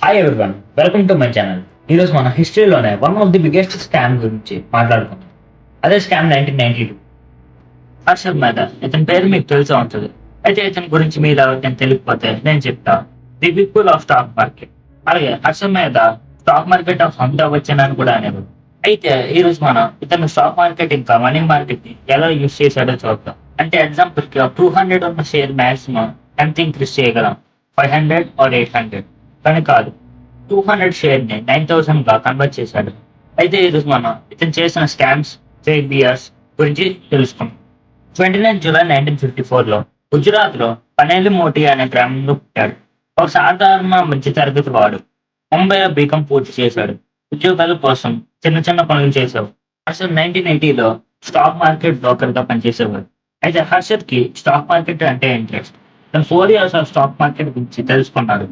Hi everyone, welcome to my channel. ఈరోజు మన హిస్టరీలోనే one of the biggest scam గురించి మాట్లాడుకుందాం. అదే స్కామ్ 1992 హర్షద్ మెహతా. ఇతని పేరు మీకు తెలిసే ఉంటుంది. అయితే ఇతని గురించి మీరు ఎవరికైనా తెలియకపోతే నేను చెప్తా. The people of stock market. అలాగే Harshad Mehta stock market of Amitabh Bachchan అని కూడా అనేవారు. అయితే ఈ రోజు మనం ఇతను స్టాక్ మార్కెట్ ఇంకా మనీ మార్కెట్ ని ఎలా యూజ్ చేశాడో చూద్దాం. అంటే ఎగ్జాంపుల్ కి 200 ఉన్న షేర్ మాక్సిమం ఎంత ఇంక్రీస్ చేయగలం? 500 ఆర్ 800 కానీ కాదు. 200 షేర్ ని 9,000 గా కన్వర్ట్ చేశాడు. అయితే ఈరోజు మనం ఇతను చేసిన స్కామ్స్, ఫేక్ బియర్స్ గురించి తెలుసుకుందాం. 29 జూలై 1954 లో గుజరాత్ లో పనేలి మోటి అనే గ్రామంలో పుట్టాడు. ఒక సాధారణ మధ్యతరగతి వాడు. ముంబైలో బీకాం పూర్తి చేశాడు. ఉద్యోగాల కోసం చిన్న చిన్న పనులు చేశాడు. అసలు 1980లో స్టాక్ మార్కెట్ బ్రోకర్ గా పనిచేసేవాడు. అయితే హర్షద్ కి స్టాక్ మార్కెట్ అంటే ఇంట్రెస్ట్. తను 4 years ఆఫ్ స్టాక్ మార్కెట్ గురించి తెలుసుకున్నాడు.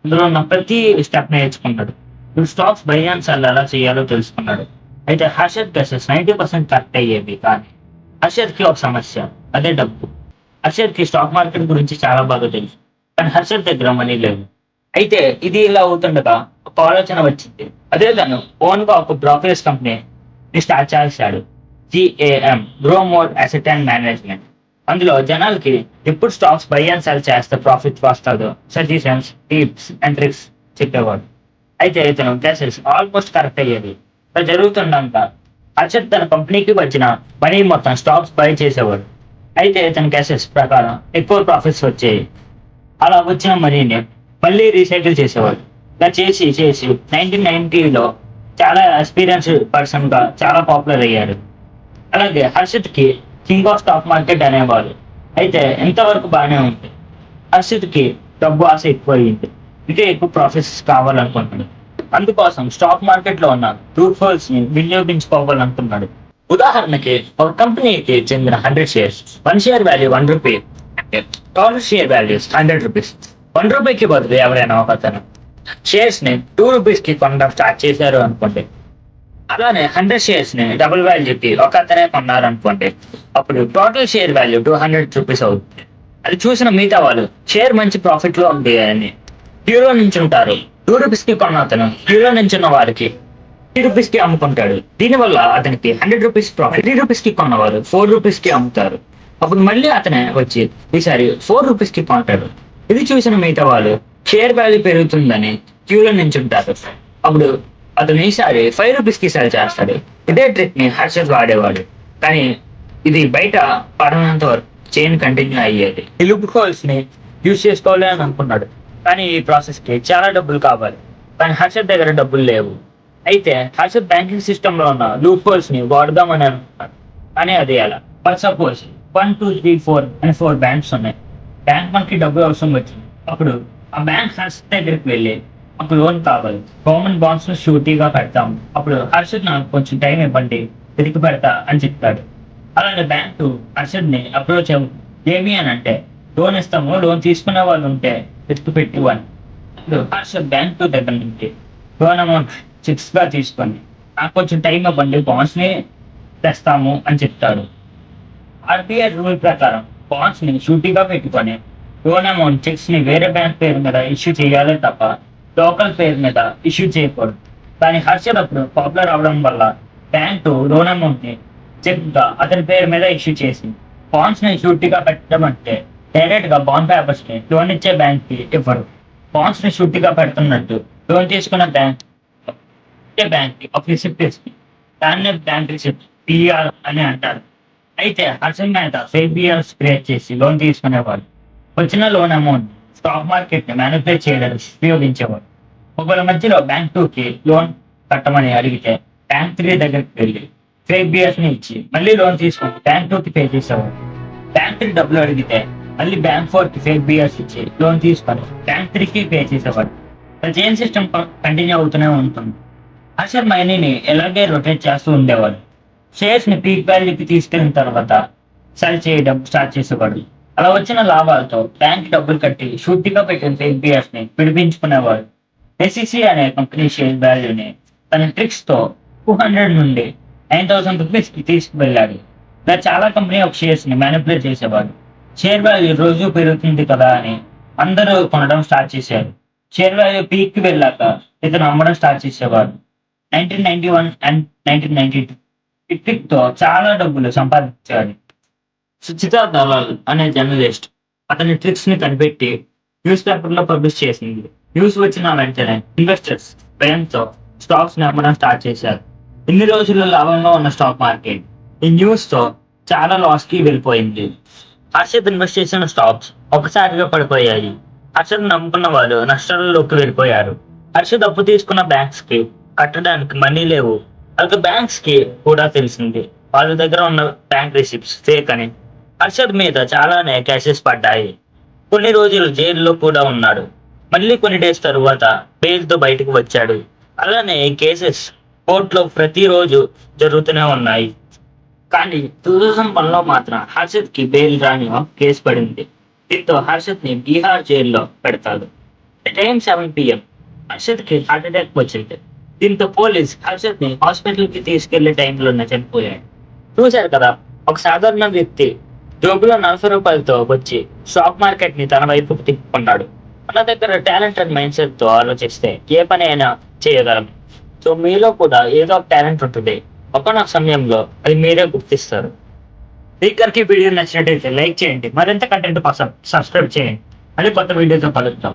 ఇందులో ఉన్న ప్రతి స్టెప్ నేర్చుకున్నాడు. ఇప్పుడు స్టాక్స్ బై అండ్ సెల్ ఎలా చేయాలో తెలుసుకున్నాడు. అయితే హర్షద్ గెసెస్ 90% కరెక్ట్ అయ్యేవి, కానీ హర్షద్ కి ఒక సమస్య. అదే డబ్బు. హర్షద్ కి స్టాక్ మార్కెట్ గురించి చాలా బాగా తెలుసు, కానీ హర్షద్ దగ్గర మనీ లేదు. అయితే ఇది ఇలా అవుతుండగా ఒక ఆలోచన వచ్చింది. అదే తను ఓన్ గా ఒక బ్రోకరేజ్ కంపెనీ స్టార్ట్ చేశాడు. GAM, grow more asset and management. అందులో జనాలకి ఎప్పుడు స్టాక్స్ బై అండ్ సెల్ చేస్తే ప్రాఫిట్ వస్తుందో సజెషన్స్, టిప్స్ అండ్ ట్రిక్స్ చెప్పేవాడు. అయితే ఇతను గెసెస్ ఆల్మోస్ట్ కరెక్ట్ అయ్యేది. ఇలా జరుగుతుందంట హర్షద్ తన కంపెనీకి వచ్చిన మనీ మొత్తం స్టాక్స్ బై చేసేవాడు. అయితే ఇతని గెసెస్ ప్రకారం ఎక్కువ ప్రాఫిట్స్ వచ్చాయి. అలా వచ్చిన మనీని మళ్ళీ రీసైకిల్ చేసేవాడు. ఇలా చేసి చేసి 1990లో చాలా ఎక్స్పీరియన్స్ పర్సన్ గా చాలా పాపులర్ అయ్యాడు. అలాగే హర్షద్ కి కింగ్ ఆఫ్ స్టాక్ మార్కెట్ అనేవారు. అయితే ఎంతవరకు బాగానే ఉంది. హర్షద్ కి డబ్బు ఆశ ఎక్కువ అయ్యింది. ఇంకా ఎక్కువ ప్రాఫిట్స్ కావాలనుకుంటున్నాడు. అందుకోసం స్టాక్ మార్కెట్ లో ఉన్న రూల్ హోల్స్ ని వినియోగించుకోవాలనుకున్నాడు. ఉదాహరణకి ఒక కంపెనీకి చెందిన 100 షేర్స్, 1 షేర్ వాల్యూ 1 రూపీ అంటే టోటల్ షేర్ వాల్యూస్ 100 రూపీస్. 1 రూపీకి బదులు ఎవరైనా ఒక అతను షేర్స్ ని 2 రూపీస్ కి కొనడం స్టార్ట్ చేశారు అనుకోండి. అలానే 100 షేర్స్ ని డబుల్ వాల్యూకి ఒక అతనే కొన్నారు అనుకోండి. అప్పుడు టోటల్ షేర్ వాల్యూ 200 రూపీస్ అవుతుంది. అది చూసిన మిగతా వాళ్ళు షేర్ మంచి ప్రాఫిట్ లో ఉంది అని క్యూలో నుంచి ఉంటారు. 2 రూపీస్ కి కొన్న అతను క్యూలో నుంచి ఉన్న వారికి 3 రూపీస్ కి అమ్ముకుంటాడు. దీనివల్ల అతనికి 100 రూపీస్ ప్రాఫిట్. 3 రూపీస్ కి కొన్నవారు 4 రూపీస్ కి అమ్ముతారు. అప్పుడు మళ్ళీ అతనే వచ్చి ఈసారి 4 రూపీస్ కి కొంటాడు. ఇది చూసిన మిగతా వాళ్ళు షేర్ వాల్యూ పెరుగుతుందని క్యూలో నుంచి ఉంటారు. అప్పుడు అతను ఈసారి 5 రూపీస్ కి సెల్ చేస్తాడు. ఇదే ట్రిక్ ని హర్షద్ వాడేవాడు. కానీ ఇది బయట పడనంత వరకు చైన్ కంటిన్యూ అయ్యేది. ఈ లుక్ హోల్స్ ని యూజ్ చేసుకోవాలి అని అనుకున్నాడు. కానీ ఈ ప్రాసెస్ కి చాలా డబ్బులు కావాలి. కానీ హర్షద్ దగ్గర డబ్బులు లేవు. అయితే హర్షద్ బ్యాంకింగ్ సిస్టమ్ లో ఉన్న లూప్ హోల్స్ ని వాడదామని అనుకున్నాడు. కానీ అది ఎలా? ఫర్ సపోజ్ 1, 2, 3, 4 అని 4 బ్యాంక్స్ ఉన్నాయి. బ్యాంక్ మనకి డబ్బులు అవసరం వచ్చింది. అప్పుడు ఆ బ్యాంక్ హర్షద్ దగ్గరికి వెళ్ళి మాకు లోన్ కావాలి, గవర్నమెంట్ బాండ్స్ లో షూరిటీగా పెడతాం. అప్పుడు హర్షద్ నాకు కొంచెం టైం ఇవ్వండి, తిరిగి పెడతా అని చెప్తాడు. అలాగే బ్యాంకు హర్షద్ ని అప్రోచ్ ఏమి అని అంటే లోన్ ఇస్తాము, లోన్ తీసుకునే వాళ్ళు ఉంటే వెతికి పెట్టి అని. ఇప్పుడు హర్షద్ బ్యాంకు దగ్గర నుంచి లోన్ అమౌంట్ చెక్స్ గా తీసుకొని నాకు కొంచెం టైం ఇవ్వండి, బాండ్స్ ని తెస్తాము అని చెప్తాడు. RBI రూల్ ప్రకారం బాండ్స్ ని షూరిటీగా పెట్టుకొని లోన్ అమౌంట్ చెక్స్ ని వేరే బ్యాంక్ పేరు మీద ఇష్యూ చేయాలి తప్ప లోకల్ పేరు మీద ఇష్యూ చేయకూడదు. కానీ హర్షద్ అప్పుడు పాపులర్ అవడం వల్ల బ్యాంకు లోన్ అమౌంట్ ని చెక్ గా అతని పేరు మీద ఇష్యూ చేసి బాండ్స్ ని షూరిటీగా పెట్టడం అంటే డైరెక్ట్ గా బాండ్ పేపర్స్ ని లోన్ ఇచ్చే బ్యాంక్ కి ఇవ్వరు. బాండ్స్ ని షూరిటీగా పెడుతున్నట్టు లోన్ తీసుకున్న బ్యాంక్ కి ఒక రిసిప్ట్ ఇస్తుంది. దాన్ని బ్యాంక్ రిసిప్ట్ PR అని అంటారు. అయితే Harshad Mehta fake beers create చేసి లోన్ తీసుకునేవాడు. వచ్చిన లోన్ అమౌంట్ స్టాక్ మార్కెట్ ని మ్యానిపులేట్ చేయడానికి ఉపయోగించేవాడు. ఒకవేళ మధ్యలో బ్యాంక్ 2 కి లోన్ కట్టమని అడిగితే బ్యాంక్ 3 దగ్గరికి వెళ్ళి ఫేక్ బియర్స్ ని ఇచ్చి మళ్ళీ లోన్ తీసుకొని బ్యాంక్ 2 కి పే చేసేవాడు. బ్యాంక్ 3 డబ్బులు అడిగితే మళ్ళీ బ్యాంక్ 4 కి ఫేక్ బియర్స్ ఇచ్చి లోన్ తీసుకొని బ్యాంక్ 3 కి పే చేసేవాడు. చైన్ సిస్టమ్ కంటిన్యూ అవుతూనే ఉంటుంది. హర్షద్ మనీని ఎలాగే రొటేట్ చేస్తూ ఉండేవాడు. షేర్స్ ని పీక్ వాల్యూకి తీసుకెళ్లిన తర్వాత సెల్ చేయడం స్టార్ట్ చేసేవాడు. అలా వచ్చిన లాభాలతో బ్యాంక్ డబ్బులు కట్టి షూరిటీగా పెట్టిన ఫేక్ బియర్స్ ని విడిపించుకునేవాడు. SEC అనే కంపెనీ షేర్ వాల్యూని తన ట్రిక్స్ తో 200 నుండి 9,000 రూపీస్ కి తీసుకువెళ్ళాడు. ఇలా చాలా కంపెనీ ఆఫ్ షేర్స్ ని మ్యానిపులేట్ చేసేవాడు. షేర్ వాల్యూ రోజు పెరుగుతుంది కదా అని అందరూ కొనడం స్టార్ట్ చేశారు. షేర్ వాల్యూ పీక్ కి వెళ్ళాక ఇతను అమ్మడం స్టార్ట్ చేసేవాడు. 1991 అండ్ 1992 టిక్ తో చాలా డబ్బులు సంపాదించాడు. సుచిత దలాల్ అనే జర్నలిస్ట్ అతని ట్రిక్స్ ని కనిపెట్టి న్యూస్ పేపర్ లో పబ్లిష్ చేసింది. న్యూస్ వచ్చిన వెంటనే ఇన్వెస్టర్స్ భయంతో స్టాక్స్ ని అమ్మడం స్టార్ట్ చేశారు. ఇన్ని రోజులు లాభంలో ఉన్న స్టాక్ మార్కెట్ ఈ న్యూస్ తో చాలా లాస్ కి వెళ్ళిపోయింది. హర్షద్ ఇన్వెస్ట్ చేసిన స్టాక్స్ ఒకసారిగా పడిపోయాయి. హర్షద్ నమ్ముకున్న వాళ్ళు నష్టాలలోకి వెళ్ళిపోయారు. హర్షద్ అప్పు తీసుకున్న బ్యాంక్స్ కి కట్టడానికి మనీ లేవు. అలాగే బ్యాంక్స్ కి కూడా తెలిసింది వాళ్ళ దగ్గర ఉన్న బ్యాంక్ రిసిప్ట్స్ ఫేక్ అని. హర్షద్ మీద చాలానే కేసెస్ పడ్డాయి. కొన్ని రోజులు జైల్లో కూడా ఉన్నాడు. మళ్ళీ కొన్ని డేస్ తరువాత బెయిల్ తో బయటకు వచ్చాడు. అలానే ఈ కేసెస్ కోర్టులో ప్రతిరోజు జరుగుతూనే ఉన్నాయి. కానీ 2001లో మాత్రం హర్షద్ కి బెయిల్ రాని ఒక కేసు పడింది. దీంతో హర్షద్ ని బీహార్ జైల్లో పెడతాడు. టైం 7 PM హర్షద్ కి హార్ట్ అటాక్ వచ్చింది. దీంతో పోలీస్ హర్షద్ ని హాస్పిటల్ కి తీసుకెళ్లే టైంలోనే చనిపోయాడు. చూశారు కదా, ఒక సాధారణ వ్యక్తి జోబులో 40 రూపాయలతో వచ్చి స్టాక్ మార్కెట్ ని తన వైపుకు తిప్పుకున్నాడు. మన దగ్గర టాలెంట్ అండ్ మైండ్ సెట్ తో ఆలోచిస్తే ఏ పని అయినా చేయగలం. సో మీలో కూడా ఏదో ఒక టాలెంట్ ఉంటుంది. ఒకనొక సమయంలో అది మీరే గుర్తిస్తారు. మీకు కనుక ఈ వీడియో నచ్చినట్టయితే లైక్ చేయండి. మరింత కంటెంట్ కోసం సబ్స్క్రైబ్ చేయండి. మళ్ళీ కొత్త వీడియోతో కలుద్దాం.